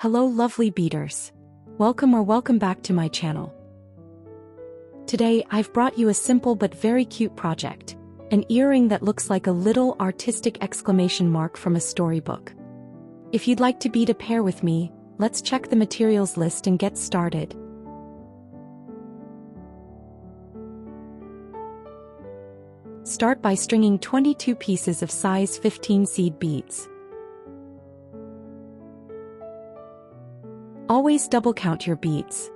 Hello lovely beaders. Welcome back to my channel. Today I've brought you a simple but very cute project. An earring that looks like a little artistic exclamation mark from a storybook. If you'd like to bead a pair with me, let's check the materials list and get started. Start by stringing 22 pieces of size 15 seed beads. Always double count your beads.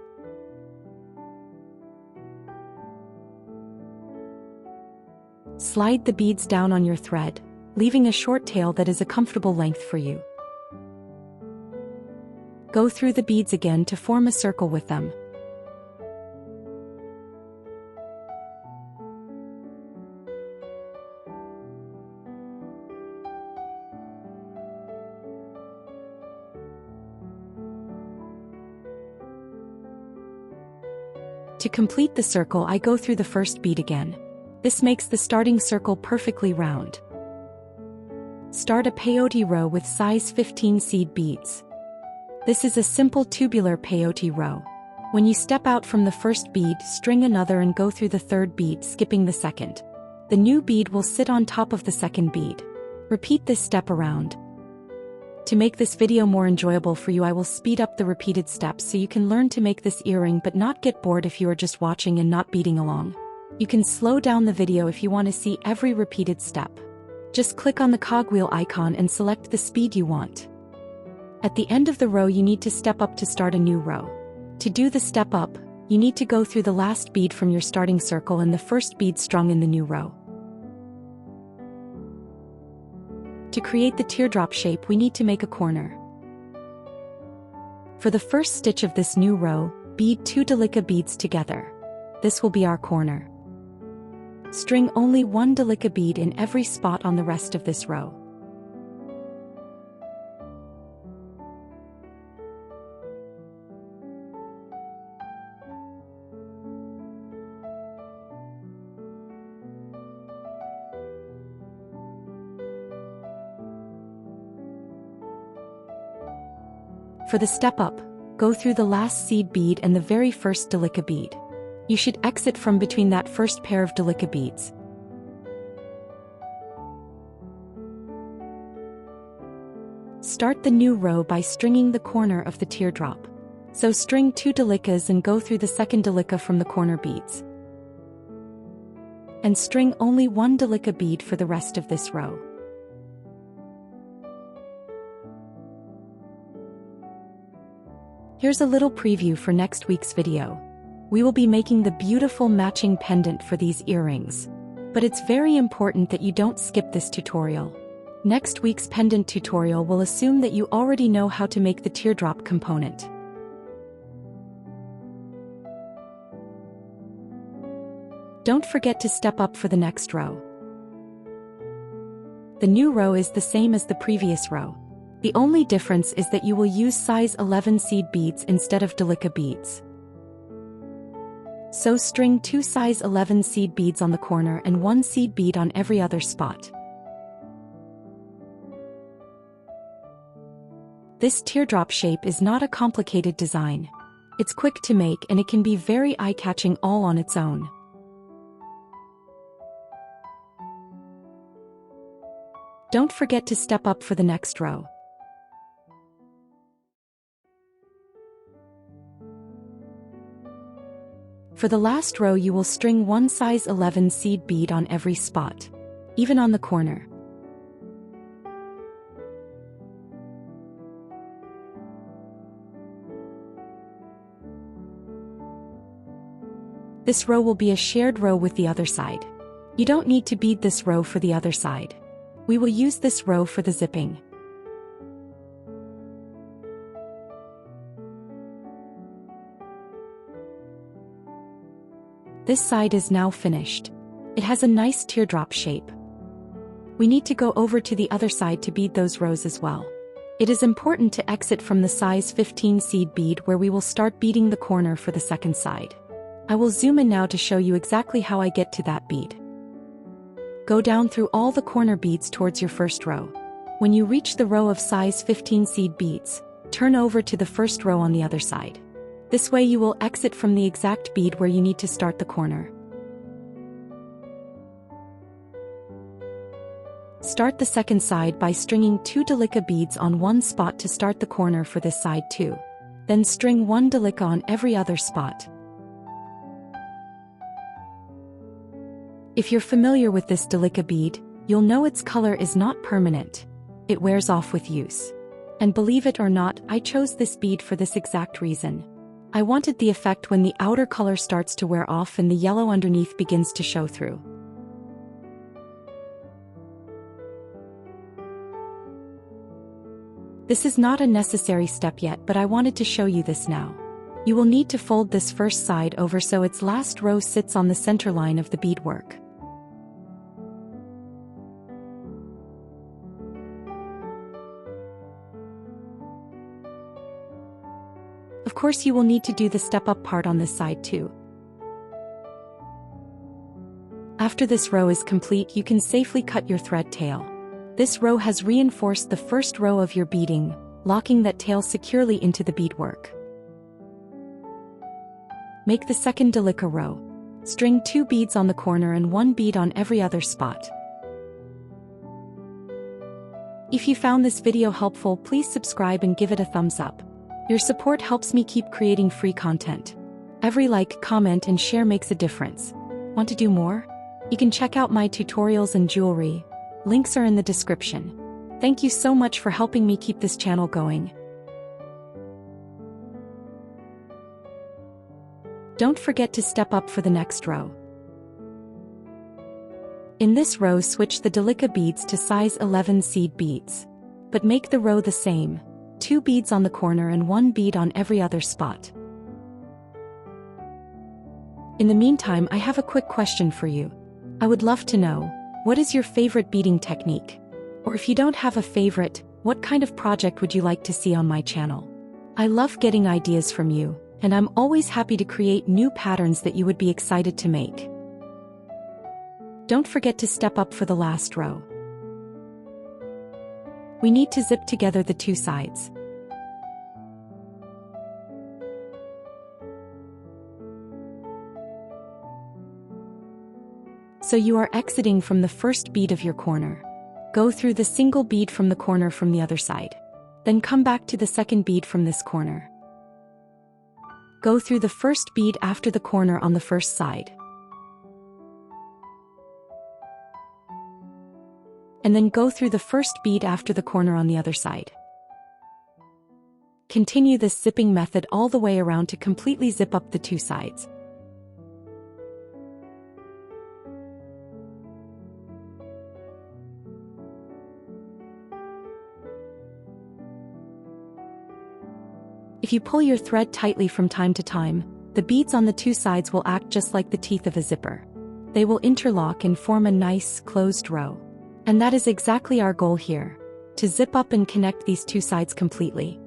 Slide the beads down on your thread, leaving a short tail that is a comfortable length for you. Go through the beads again to form a circle with them. To complete the circle, I go through the first bead again. This makes the starting circle perfectly round. Start a peyote row with size 15 seed beads. This is a simple tubular peyote row. When you step out from the first bead, string another and go through the third bead, skipping the second. The new bead will sit on top of the second bead. Repeat this step around. To make this video more enjoyable for you, I will speed up the repeated steps so you can learn to make this earring but not get bored if you are just watching and not beading along. You can slow down the video if you want to see every repeated step. Just click on the cogwheel icon and select the speed you want. At the end of the row, you need to step up to start a new row. To do the step up, you need to go through the last bead from your starting circle and the first bead strung in the new row. To create the teardrop shape, we need to make a corner. For the first stitch of this new row, bead 2 delica beads together. This will be our corner. String only 1 delica bead in every spot on the rest of this row. For the step up, go through the last seed bead and the very first delica bead. You should exit from between that first pair of delica beads. Start the new row by stringing the corner of the teardrop. So string 2 delicas and go through the second delica from the corner beads. And string only 1 delica bead for the rest of this row. Here's a little preview for next week's video. We will be making the beautiful matching pendant for these earrings. But it's very important that you don't skip this tutorial. Next week's pendant tutorial will assume that you already know how to make the teardrop component. Don't forget to step up for the next row. The new row is the same as the previous row. The only difference is that you will use size 11 seed beads instead of delica beads. So string 2 size 11 seed beads on the corner and 1 seed bead on every other spot. This teardrop shape is not a complicated design. It's quick to make and it can be very eye-catching all on its own. Don't forget to step up for the next row. For the last row, you will string 1 size 11 seed bead on every spot, even on the corner. This row will be a shared row with the other side. You don't need to bead this row for the other side. We will use this row for the zipping. This side is now finished. It has a nice teardrop shape. We need to go over to the other side to bead those rows as well. It is important to exit from the size 15 seed bead where we will start beading the corner for the second side. I will zoom in now to show you exactly how I get to that bead. Go down through all the corner beads towards your first row. When you reach the row of size 15 seed beads, Turn over to the first row on the other side. This way you will exit from the exact bead where you need to start the corner. Start the second side by stringing 2 delica beads on one spot to start the corner for this side too. Then string 1 delica on every other spot. If you're familiar with this delica bead, you'll know its color is not permanent. It wears off with use. And believe it or not, I chose this bead for this exact reason. I wanted the effect when the outer color starts to wear off and the yellow underneath begins to show through. This is not a necessary step yet, but I wanted to show you this now. You will need to fold this first side over so its last row sits on the center line of the beadwork. Of course, you will need to do the step-up part on this side too. After this row is complete, you can safely cut your thread tail. This row has reinforced the first row of your beading, locking that tail securely into the beadwork. Make the second delica row. String 2 beads on the corner and 1 bead on every other spot. If you found this video helpful, please subscribe and give it a thumbs up. Your support helps me keep creating free content. Every like, comment, and share makes a difference. Want to do more? You can check out my tutorials and jewelry. Links are in the description. Thank you so much for helping me keep this channel going. Don't forget to step up for the next row. In this row, switch the delica beads to size 11 seed beads. But make the row the same. 2 beads on the corner and 1 bead on every other spot. In the meantime, I have a quick question for you. I would love to know, what is your favorite beading technique? Or if you don't have a favorite, what kind of project would you like to see on my channel? I love getting ideas from you, and I'm always happy to create new patterns that you would be excited to make. Don't forget to step up for the last row. We need to zip together the 2 sides. So you are exiting from the first bead of your corner. Go through the single bead from the corner from the other side. Then come back to the second bead from this corner. Go through the first bead after the corner on the first side. And then go through the first bead after the corner on the other side. Continue this zipping method all the way around to completely zip up the 2 sides. If you pull your thread tightly from time to time, the beads on the 2 sides will act just like the teeth of a zipper. They will interlock and form a nice, closed row. And that is exactly our goal here, to zip up and connect these 2 sides completely.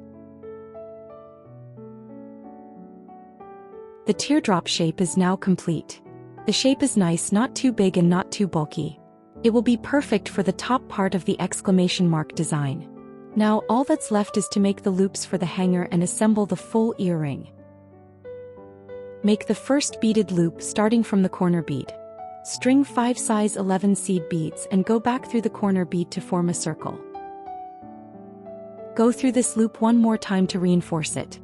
The teardrop shape is now complete. The shape is nice, not too big and not too bulky. It will be perfect for the top part of the exclamation mark design. Now all that's left is to make the loops for the hanger and assemble the full earring. Make the first beaded loop starting from the corner bead. String 5 size 11 seed beads and go back through the corner bead to form a circle. Go through this loop one more time to reinforce it.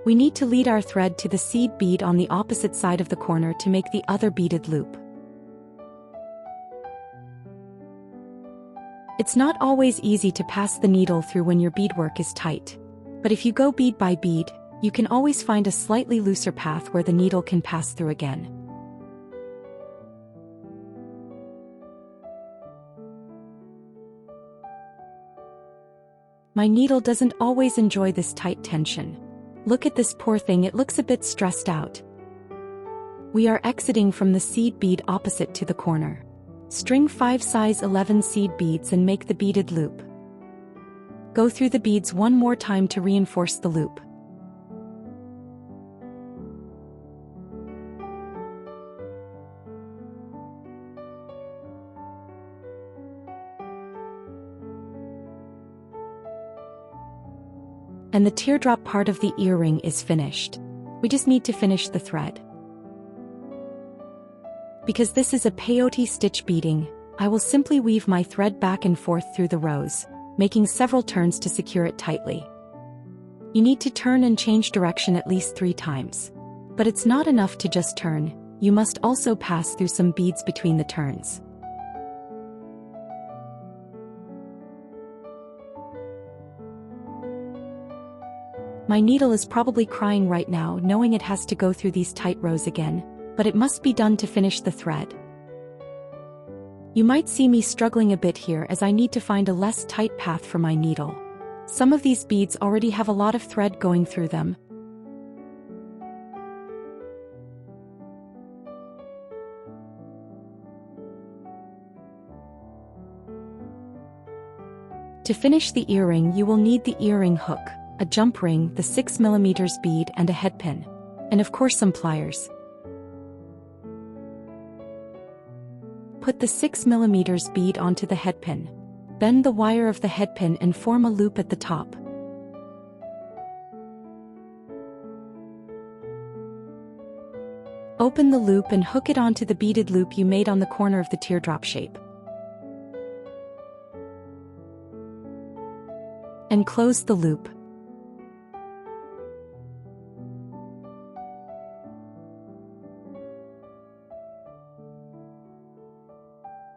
We need to lead our thread to the seed bead on the opposite side of the corner to make the other beaded loop. It's not always easy to pass the needle through when your beadwork is tight. But if you go bead by bead, you can always find a slightly looser path where the needle can pass through again. My needle doesn't always enjoy this tight tension. Look at this poor thing, it looks a bit stressed out. We are exiting from the seed bead opposite to the corner. String 5 size 11 seed beads and make the beaded loop. Go through the beads one more time to reinforce the loop. And the teardrop part of the earring is finished. We just need to finish the thread. Because this is a peyote stitch beading, I will simply weave my thread back and forth through the rows, making several turns to secure it tightly. You need to turn and change direction at least 3 times. But it's not enough to just turn, you must also pass through some beads between the turns. My needle is probably crying right now knowing it has to go through these tight rows again, but it must be done to finish the thread. You might see me struggling a bit here as I need to find a less tight path for my needle. Some of these beads already have a lot of thread going through them. To finish the earring, you will need the earring hook, a jump ring, the 6mm bead and a head pin. And of course some pliers. Put the 6mm bead onto the head pin. Bend the wire of the head pin and form a loop at the top. Open the loop and hook it onto the beaded loop you made on the corner of the teardrop shape. And close the loop.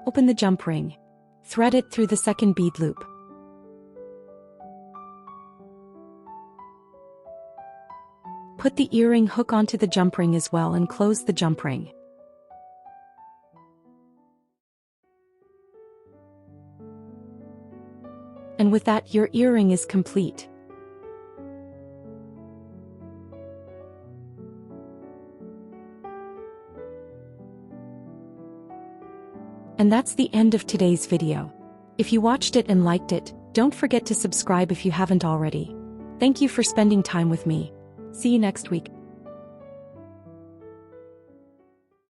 Open the jump ring. Thread it through the second bead loop. Put the earring hook onto the jump ring as well and close the jump ring. And with that, your earring is complete. And that's the end of today's video. If you watched it and liked it, don't forget to subscribe if you haven't already. Thank you for spending time with me. See you next week.